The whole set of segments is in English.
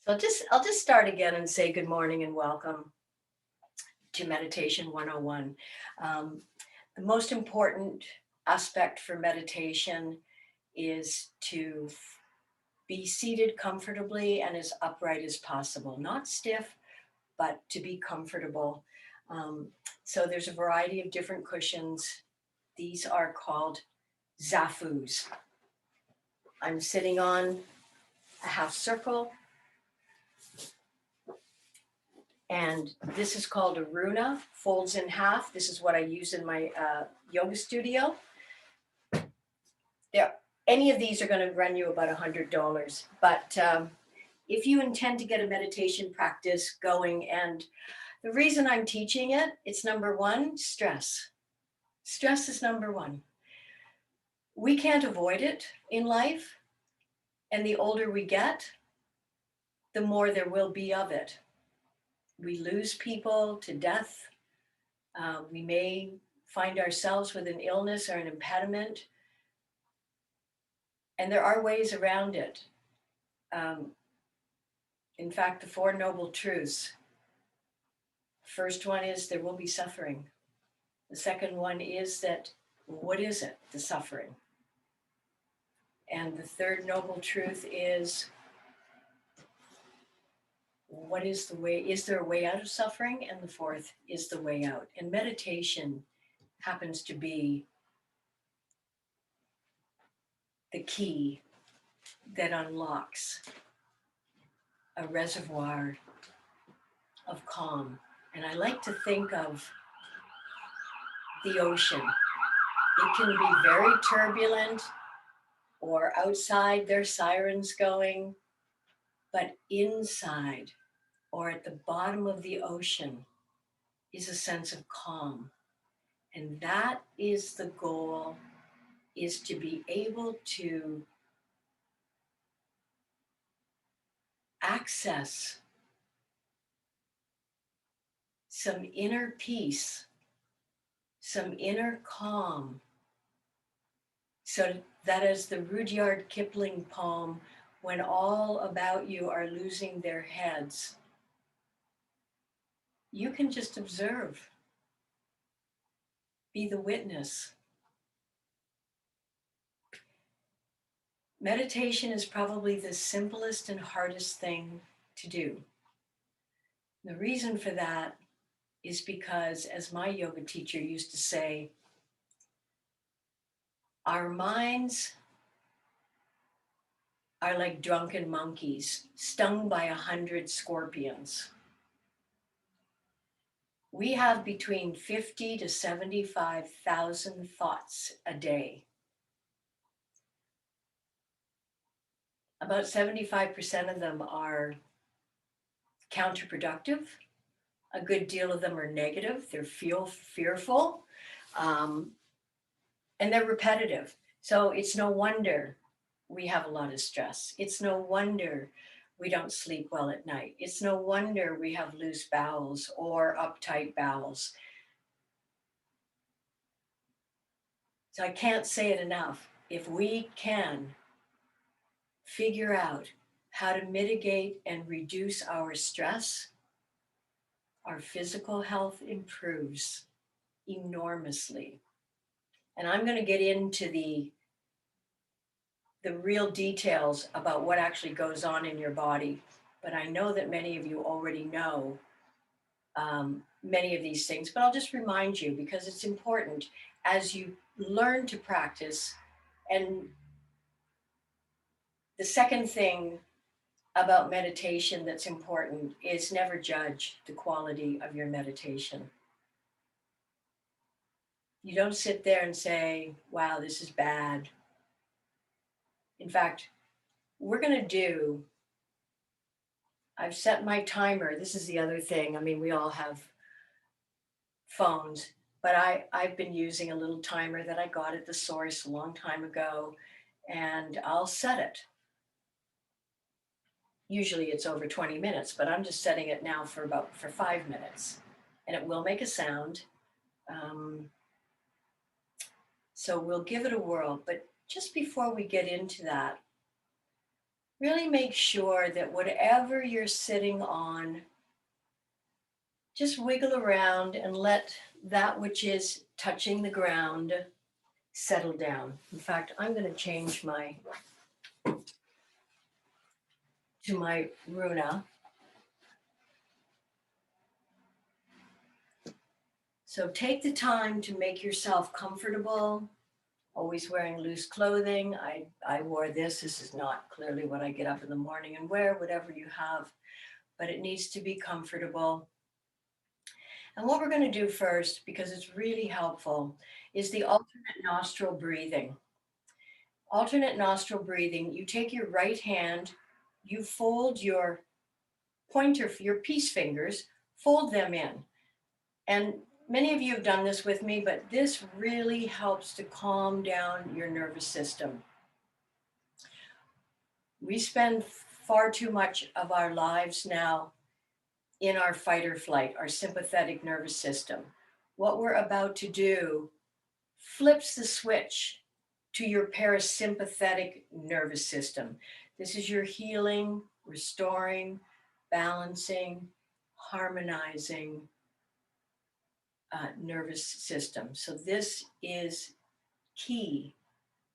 So I'll just start again and say good morning and welcome to Meditation 101. Um, the most important aspect for meditation is to be seated comfortably and as upright as possible, not stiff, but to be comfortable. Um, so there's a variety of different cushions. These are called zafus. I'm sitting on a half circle. And this is called a runa, folds in half. This is what I use in my yoga studio. There, any of these are going to run you about $100. But if you intend to get a meditation practice going, and the reason I'm teaching it, it's number one, stress. Stress is number one. We can't avoid it in life. And the older we get, the more there will be of it. We lose people to death. We may find ourselves with an illness or an impediment, and there are ways around it. Um, in fact, the Four Noble Truths. First one is there will be suffering. The second one is that what is it, the suffering? And the third noble truth is what is the way? Is there a way out of suffering? And the fourth is the way out. And meditation happens to be the key that unlocks a reservoir of calm. And I like to think of the ocean. It can be very turbulent, or outside there's sirens going, but inside or at the bottom of the ocean is a sense of calm. And that is the goal, is to be able to access some inner peace, some inner calm, so that as the Rudyard Kipling poem, when all about you are losing their heads, you can just observe, be the witness. Meditation is probably the simplest and hardest thing to do. The reason for that is because, as my yoga teacher used to say, our minds are like drunken monkeys stung by 100 scorpions. We have between 50 to 75,000 thoughts a day. About 75% of them are counterproductive. A good deal of them are negative. They're fearful, um, and they're repetitive. So it's no wonder we have a lot of stress. It's no wonder we don't sleep well at night. It's no wonder we have loose bowels or uptight bowels. So I can't say it enough. If we can figure out how to mitigate and reduce our stress, our physical health improves enormously. And I'm going to get into the real details about what actually goes on in your body. But I know that many of you already know many of these things, but I'll just remind you because it's important as you learn to practice. And the second thing about meditation that's important is never judge the quality of your meditation. You don't sit there and say, wow, this is bad. In fact, we're going to do, I've set my timer. This is the other thing. I mean, we all have phones, but I've been using a little timer that I got at the source a long time ago, and I'll set it. Usually it's over 20 minutes, but I'm just setting it now for 5 minutes, and it will make a sound. So we'll give it a whirl. But just before we get into that, really make sure that whatever you're sitting on, just wiggle around and let that which is touching the ground settle down. In fact, I'm going to change to my runa. So take the time to make yourself comfortable, always wearing loose clothing. I wore this. This is not clearly what I get up in the morning and wear, whatever you have, but it needs to be comfortable. And what we're going to do first, because it's really helpful, is the alternate nostril breathing. Alternate nostril breathing, you take your right hand, you fold your pointer, your peace fingers, fold them in. And many of you have done this with me, but this really helps to calm down your nervous system. We spend far too much of our lives now in our fight or flight, our sympathetic nervous system. What we're about to do flips the switch to your parasympathetic nervous system. This is your healing, restoring, balancing, harmonizing nervous system. So this is key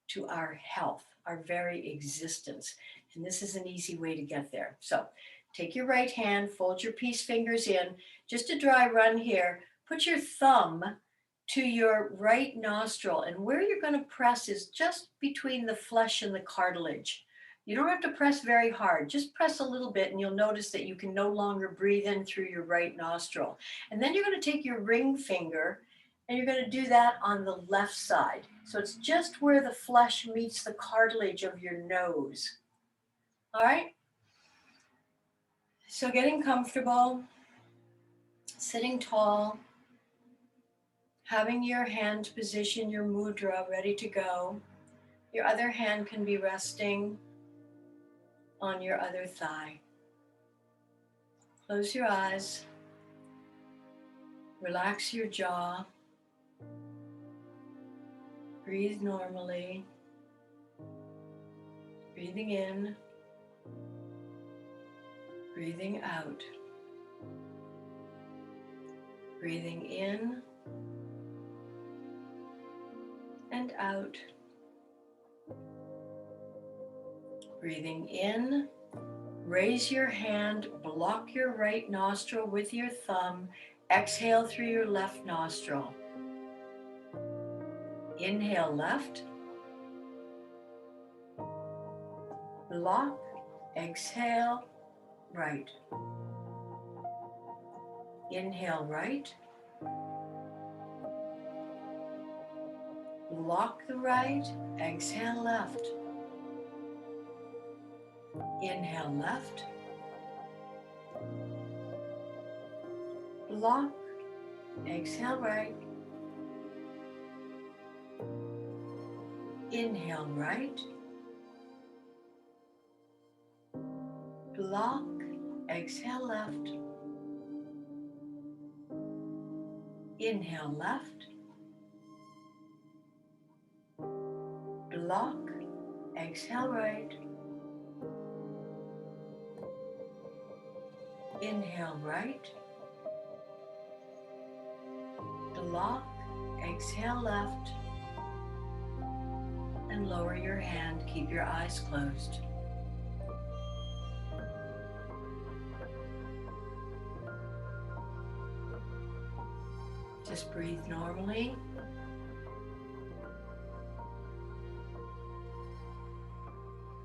to our health, our very existence. And this is an easy way to get there. So take your right hand, fold your peace fingers in, just a dry run here. Put your thumb to your right nostril, and where you're going to press is just between the flesh and the cartilage. You don't have to press very hard, just press a little bit, and you'll notice that you can no longer breathe in through your right nostril. And then you're going to take your ring finger and you're going to do that on the left side. So it's just where the flesh meets the cartilage of your nose. All right? So getting comfortable, sitting tall, having your hand position, your mudra ready to go. Your other hand can be resting on your other thigh. Close your eyes. Relax your jaw. Breathe normally. Breathing in. Breathing out. Breathing in and out. Breathing in. Raise your hand, block your right nostril with your thumb. Exhale through your left nostril. Inhale left. Block. Exhale right. Inhale right. Block the right. Exhale left. Inhale left. Block. Exhale right. Inhale right. Block. Exhale left. Inhale left. Block. Exhale right. Inhale right. Block. Exhale left. And lower your hand. Keep your eyes closed. Just breathe normally.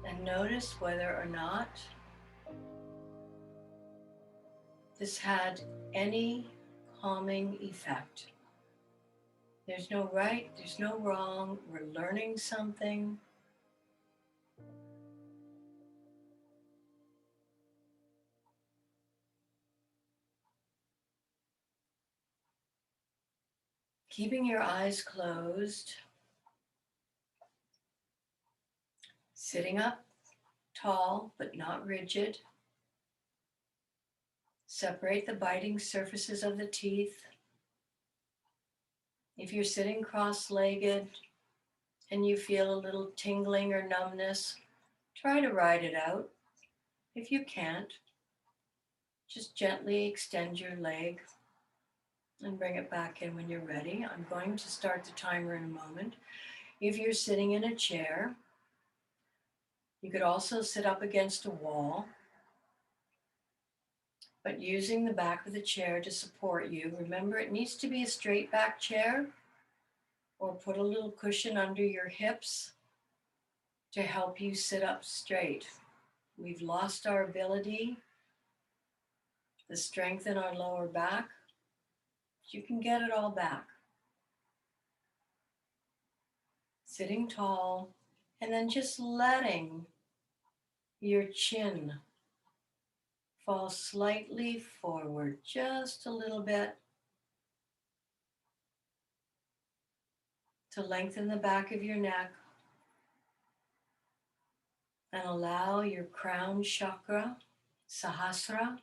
And notice whether or not this had any calming effect. There's no right, there's no wrong. We're learning something. Keeping your eyes closed. Sitting up tall but not rigid. Separate the biting surfaces of the teeth. If you're sitting cross-legged and you feel a little tingling or numbness, try to ride it out. If you can't, just gently extend your leg and bring it back in when you're ready. I'm going to start the timer in a moment. If you're sitting in a chair, you could also sit up against a wall, but using the back of the chair to support you. Remember, it needs to be a straight back chair, or put a little cushion under your hips to help you sit up straight. We've lost our ability, the strength in our lower back. You can get it all back. Sitting tall, and then just letting your chin fall slightly forward, just a little bit, to lengthen the back of your neck and allow your crown chakra, Sahasrara,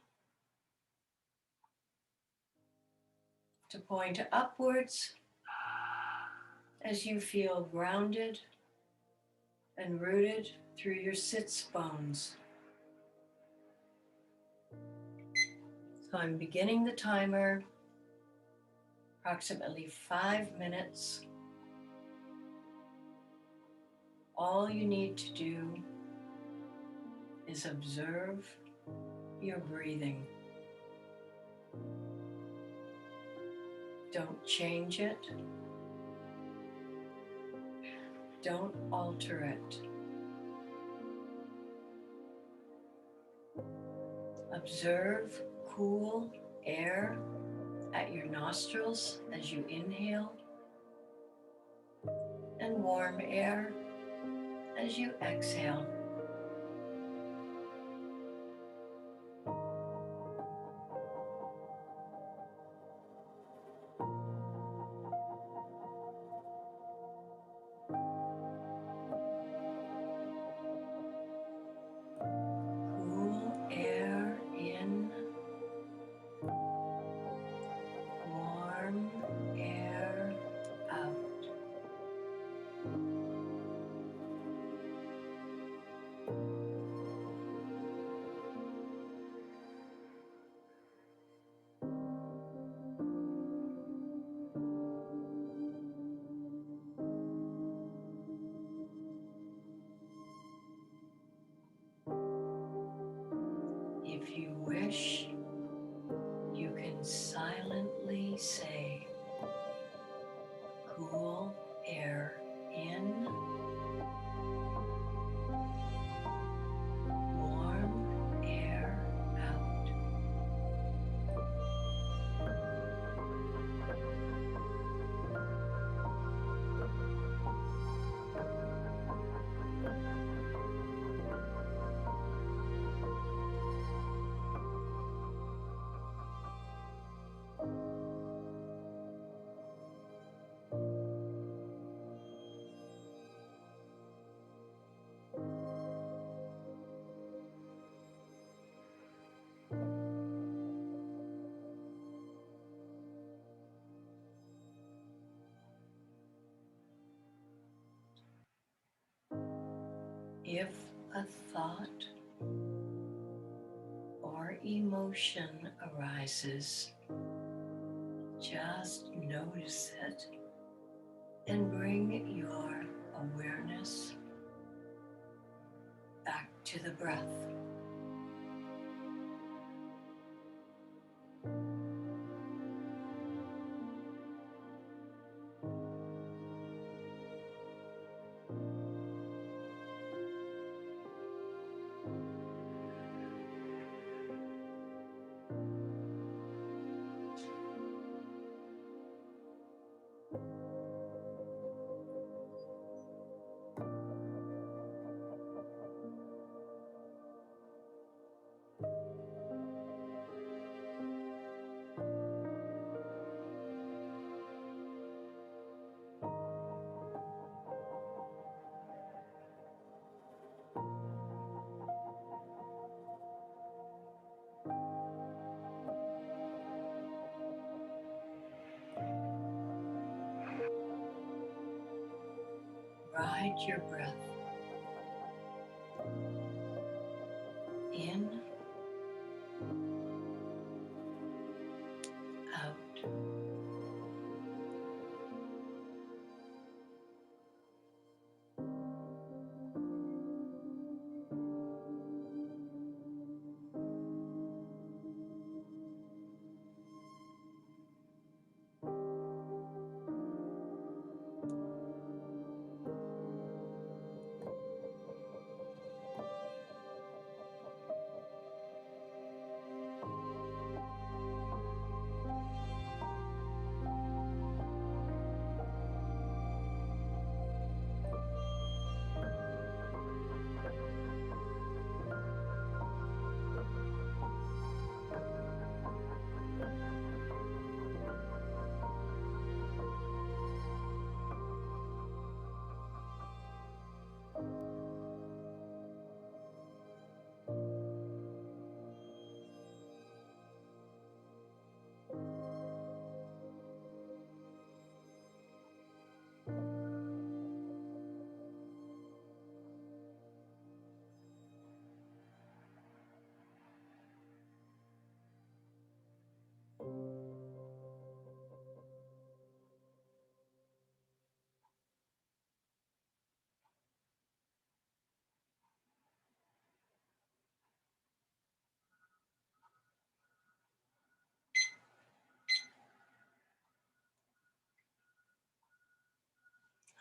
to point upwards as you feel grounded and rooted through your sits bones. So I'm beginning the timer, approximately 5 minutes. All you need to do is observe your breathing. Don't change it. Don't alter it. Observe cool air at your nostrils as you inhale, and warm air as you exhale. Cool air in, warm air out. If you wish, you can silently say, cool air in, warm air out. If a thought or emotion arises, just notice it and bring your awareness back to the breath. Ride your breath in out.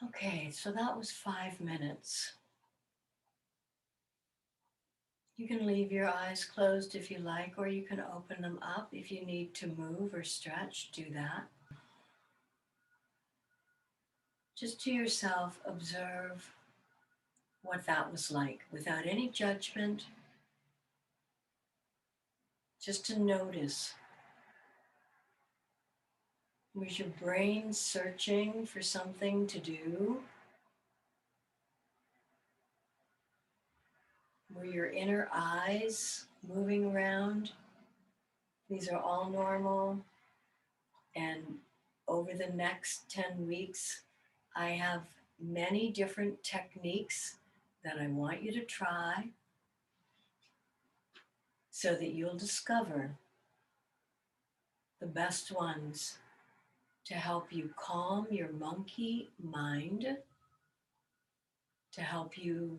Okay, so that was 5 minutes. You can leave your eyes closed if you like, or you can open them up if you need to move or stretch, do that. Just to yourself, observe what that was like without any judgment, just to notice. Was your brain searching for something to do? Were your inner eyes moving around? These are all normal. And over the next 10 weeks, I have many different techniques that I want you to try so that you'll discover the best ones to help you calm your monkey mind, to help you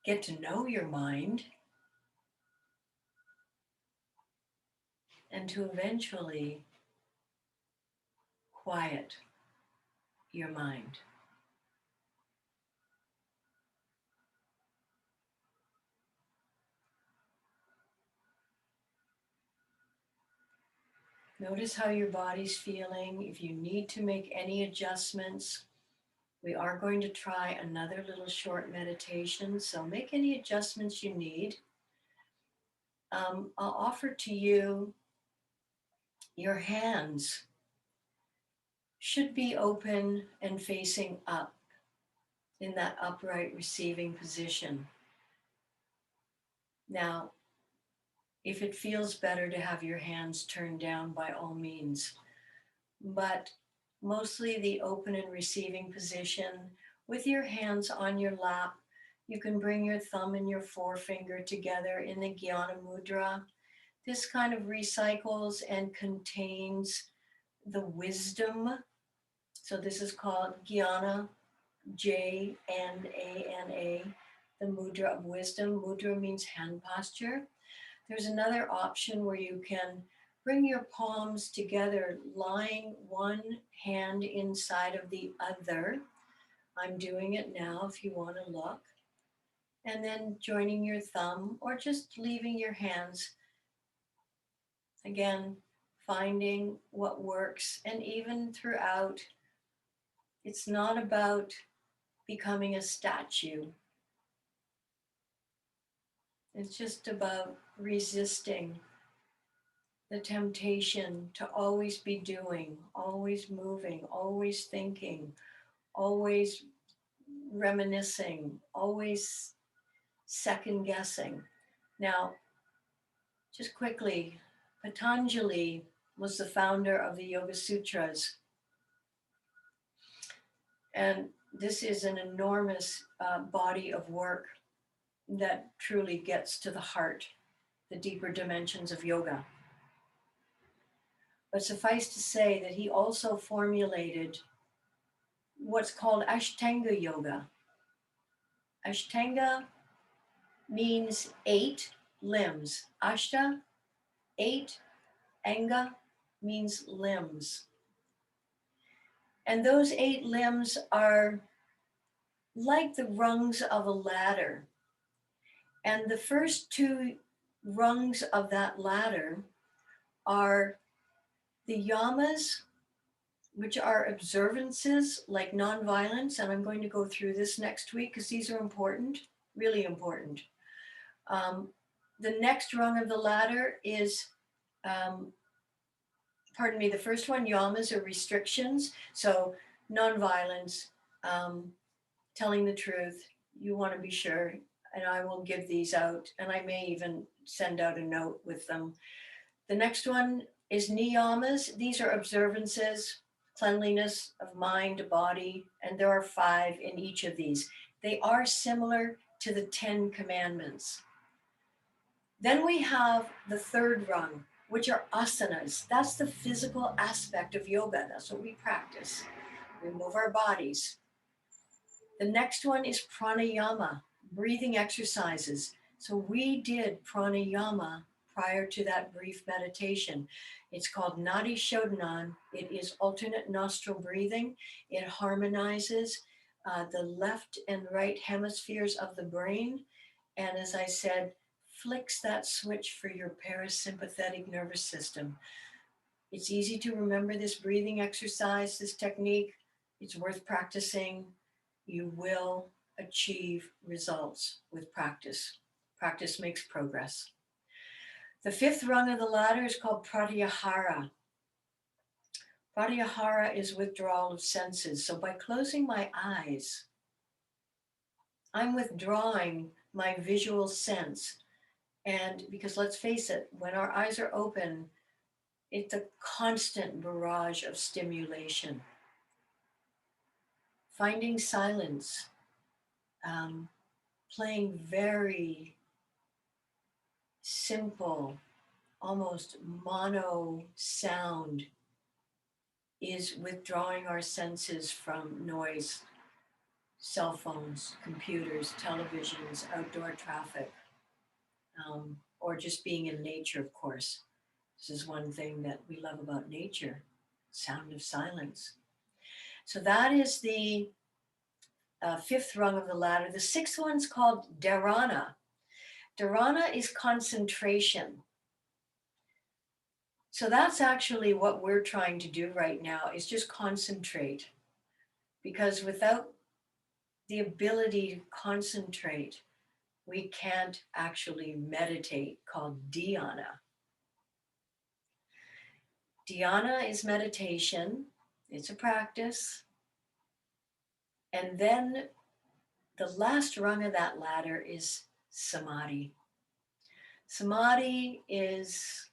get to know your mind, and to eventually quiet your mind. Notice how your body's feeling. If you need to make any adjustments, we are going to try another little short meditation, so make any adjustments you need. I'll offer to you your hands should be open and facing up in that upright receiving position. Now, if it feels better to have your hands turned down, by all means, but mostly the open and receiving position with your hands on your lap. You can bring your thumb and your forefinger together in the Jnana Mudra. This kind of recycles and contains the wisdom. So this is called Jnana, Jnana, the mudra of wisdom. Mudra means hand posture. There's another option where you can bring your palms together, lying one hand inside of the other. I'm doing it now if you want to look. And then joining your thumb or just leaving your hands. Again, finding what works. And even throughout, it's not about becoming a statue. It's just about resisting the temptation to always be doing, always moving, always thinking, always reminiscing, always second guessing. Now, just quickly, Patanjali was the founder of the Yoga Sutras. And this is an enormous body of work that truly gets to the heart, the deeper dimensions of yoga. But suffice to say that he also formulated what's called Ashtanga yoga. Ashtanga means 8 limbs. Ashta, 8. Anga means limbs. And those 8 limbs are like the rungs of a ladder. And the first 2 rungs of that ladder are the yamas, which are observances like nonviolence. And I'm going to go through this next week because these are important, really important. Um, the next rung of the ladder is, the first one, yamas, are restrictions. So nonviolence, um, telling the truth, you want to be sure, and I will give these out, and I may even send out a note with them. The next one is niyamas. These are observances, cleanliness of mind, body, and there are 5 in each of these. They are similar to the 10 commandments. Then we have the third rung, which are asanas. That's the physical aspect of yoga. That's what we practice. We move our bodies. The next one is pranayama, breathing exercises. So we did pranayama prior to that brief meditation. It's called Nadi Shodhanan. It is alternate nostril breathing. It harmonizes the left and right hemispheres of the brain. And as I said, flicks that switch for your parasympathetic nervous system. It's easy to remember this breathing exercise, this technique. It's worth practicing. You will achieve results with practice. Practice makes progress. The 5th rung of the ladder is called pratyahara. Pratyahara is withdrawal of senses. So by closing my eyes, I'm withdrawing my visual sense. And because let's face it, when our eyes are open, it's a constant barrage of stimulation. Finding silence, playing very simple, almost mono sound is withdrawing our senses from noise, cell phones, computers, televisions, outdoor traffic, or just being in nature, of course. This is one thing that we love about nature, sound of silence. So that is the 5th rung of the ladder. The 6th one's called dharana. Dharana is concentration. So that's actually what we're trying to do right now, is just concentrate. Because without the ability to concentrate, we can't actually meditate, called dhyana. Dhyana is meditation. It's a practice. And then the last rung of that ladder is samadhi. Samadhi is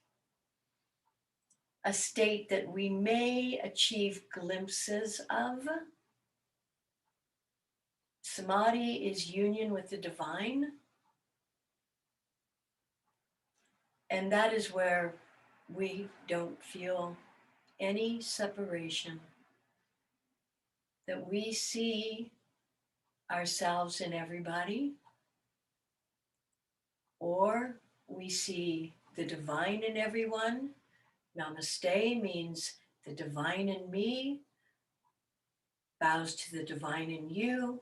a state that we may achieve glimpses of. Samadhi is union with the divine. And that is where we don't feel any separation, that we see ourselves in everybody, or we see the divine in everyone. Namaste means the divine in me bows to the divine in you.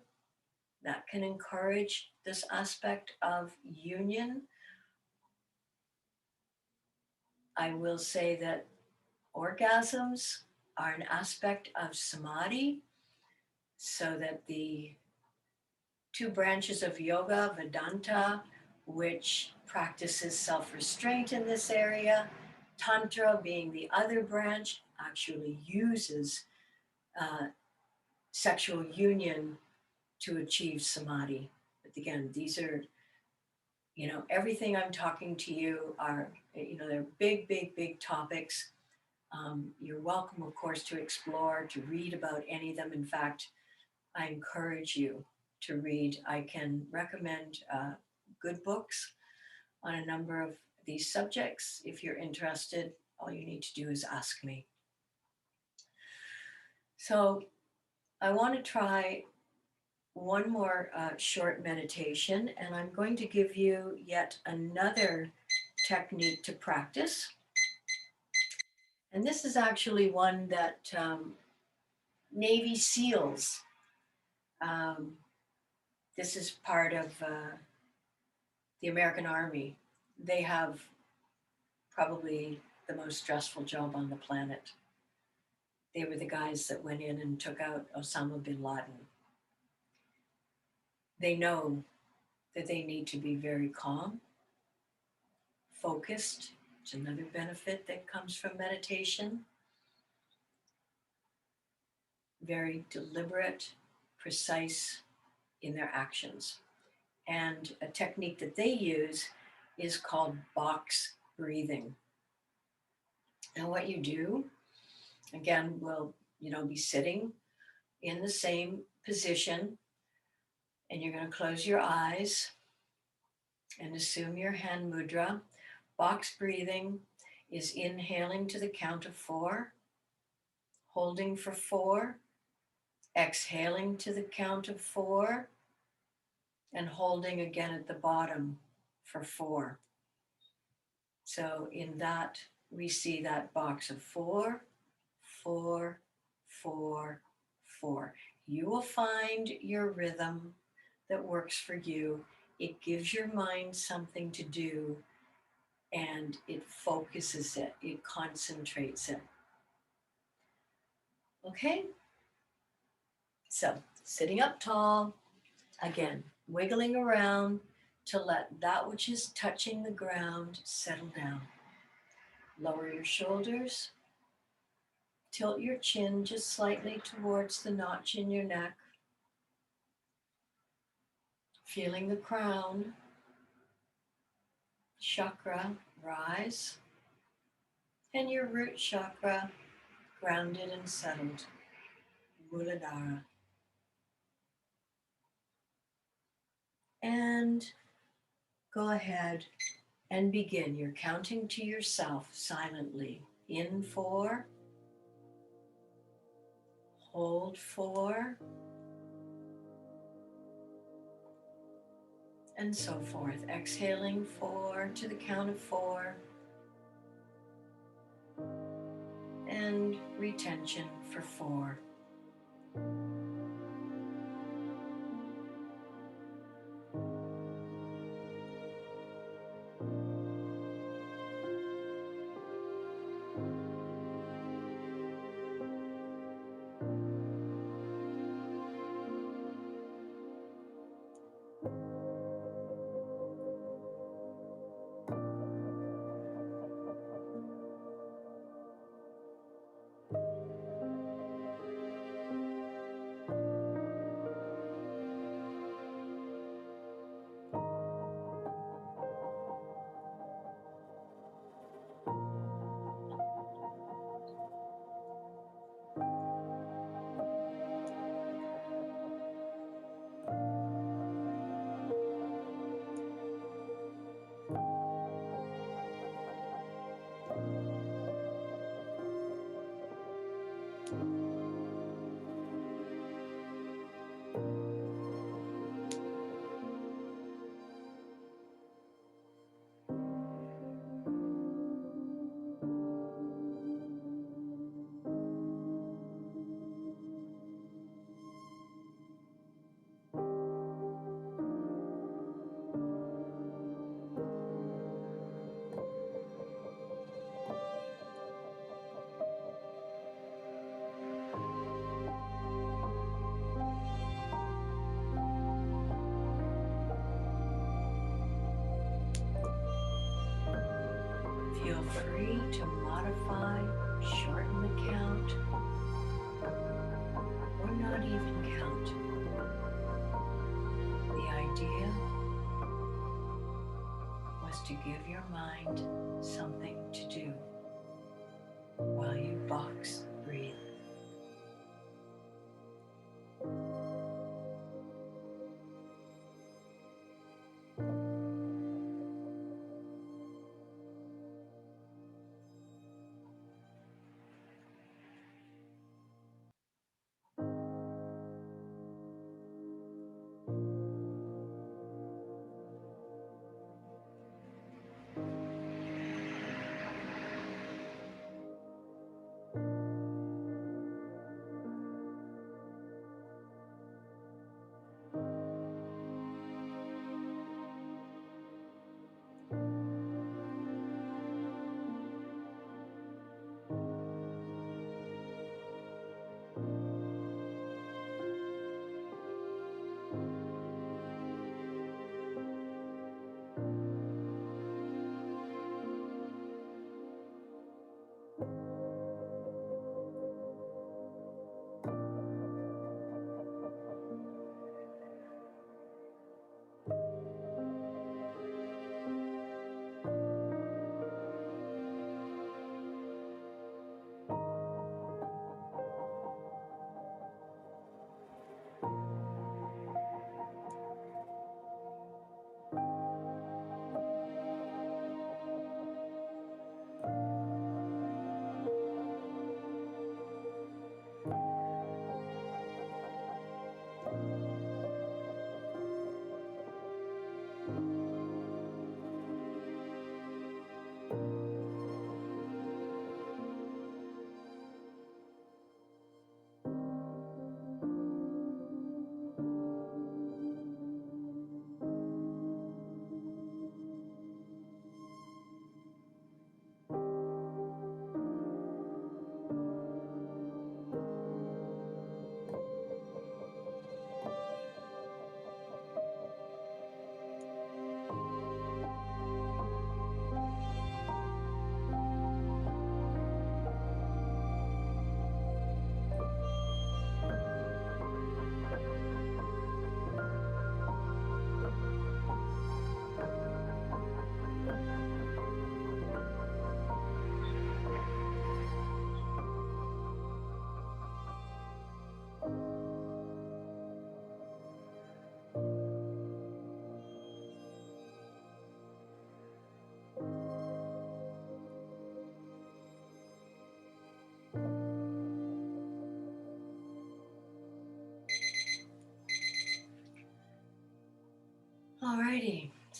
That can encourage this aspect of union. I will say that orgasms are an aspect of samadhi, so that the 2 branches of yoga, Vedanta, which practices self-restraint in this area, Tantra being the other branch, actually uses sexual union to achieve samadhi. But again, these are, everything I'm talking to you are, they're big, big, big topics. You're welcome, of course, to explore, to read about any of them. In fact, I encourage you to read. I can recommend good books on a number of these subjects if you're interested. All you need to do is ask me. So I want to try one more short meditation, and I'm going to give you yet another technique to practice. And this is actually one that Navy SEALs, um, this is part of the American Army. They have probably the most stressful job on the planet. They were the guys that went in and took out Osama bin Laden. They know that they need to be very calm, focused. It's another benefit that comes from meditation. Very deliberate, precise in their actions. And a technique that they use is called box breathing. And what you do, again, will be sitting in the same position, and you're going to close your eyes and assume your hand mudra. Box breathing is inhaling to the count of 4, holding for 4, exhaling to the count of 4, and holding again at the bottom for 4. So in that, we see that box of 4, 4, 4, 4. You will find your rhythm that works for you. It gives your mind something to do, and it focuses it, it concentrates it. Okay? So, sitting up tall, again, wiggling around to let that which is touching the ground settle down. Lower your shoulders, tilt your chin just slightly towards the notch in your neck, feeling the crown chakra rise, and your root chakra grounded and settled, Muladhara. And go ahead and begin. You're counting to yourself silently. In 4, hold 4, and so forth. Exhaling 4 to the count of 4, and retention for 4. Feel free to modify, shorten the count, or not even count. The idea was to give your mind something to do while you box breathe.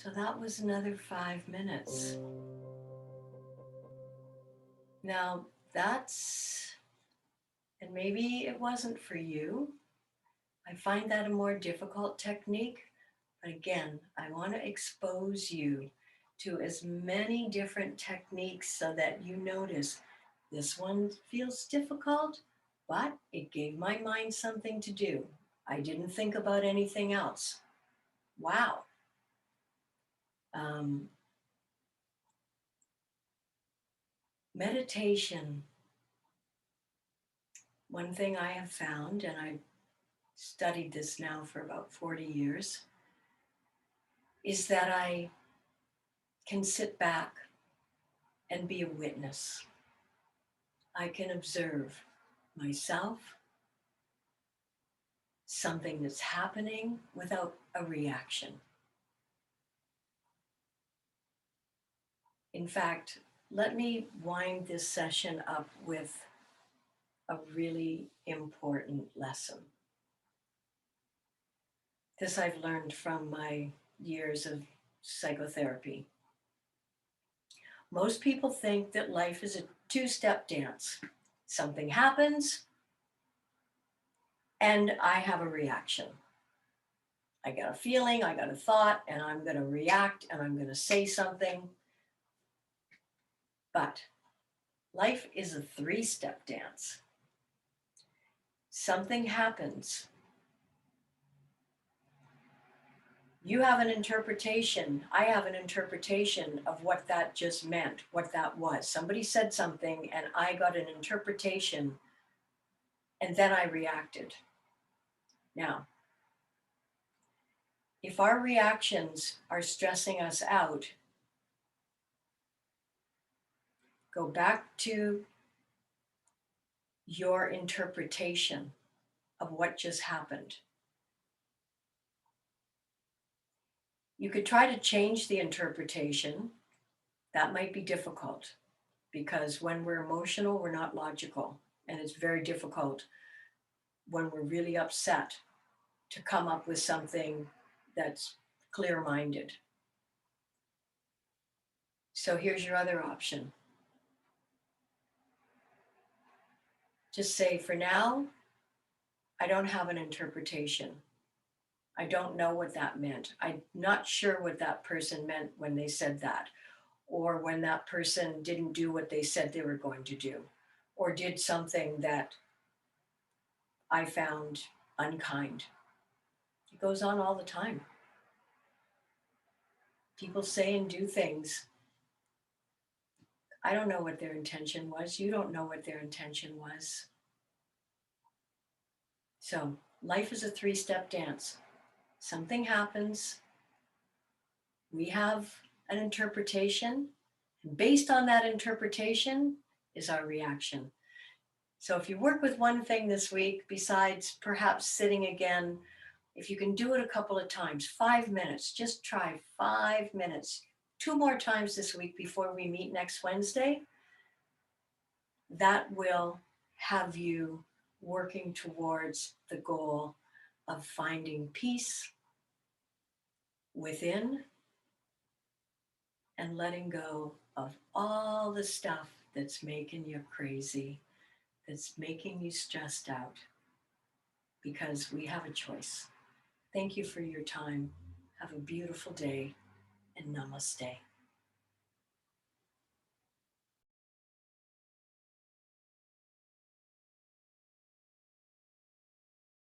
So that was another 5 minutes. Now and maybe it wasn't for you. I find that a more difficult technique. But again, I want to expose you to as many different techniques so that you notice this one feels difficult, but it gave my mind something to do. I didn't think about anything else. Wow. Um, Meditation, one thing I have found, and I've studied this now for about 40 years, is that I can sit back and be a witness. I can observe myself, something that's happening without a reaction. In fact, let me wind this session up with a really important lesson. This I've learned from my years of psychotherapy. Most people think that life is a two-step dance. Something happens, and I have a reaction. I got a feeling, I got a thought, and I'm going to react and I'm going to say something. But life is a three-step dance. Something happens. You have an interpretation. I have an interpretation of what that just meant, what that was. Somebody said something, and I got an interpretation, and then I reacted. Now, if our reactions are stressing us out, go back to your interpretation of what just happened. You could try to change the interpretation. That might be difficult because when we're emotional, we're not logical. And it's very difficult when we're really upset to come up with something that's clear-minded. So here's your other option. Just say, for now, I don't have an interpretation. I don't know what that meant. I'm not sure what that person meant when they said that, or when that person didn't do what they said they were going to do, or did something that I found unkind. It goes on all the time. People say and do things. I don't know what their intention was. You don't know what their intention was. So life is a three-step dance. Something happens. We have an interpretation. And based on that interpretation is our reaction. So if you work with one thing this week, besides perhaps sitting again, if you can do it a couple of times, 5 minutes, just try 5 minutes, 2 more times this week before we meet next Wednesday, that will have you working towards the goal of finding peace within and letting go of all the stuff that's making you crazy, that's making you stressed out, because we have a choice. Thank you for your time. Have a beautiful day, and namaste.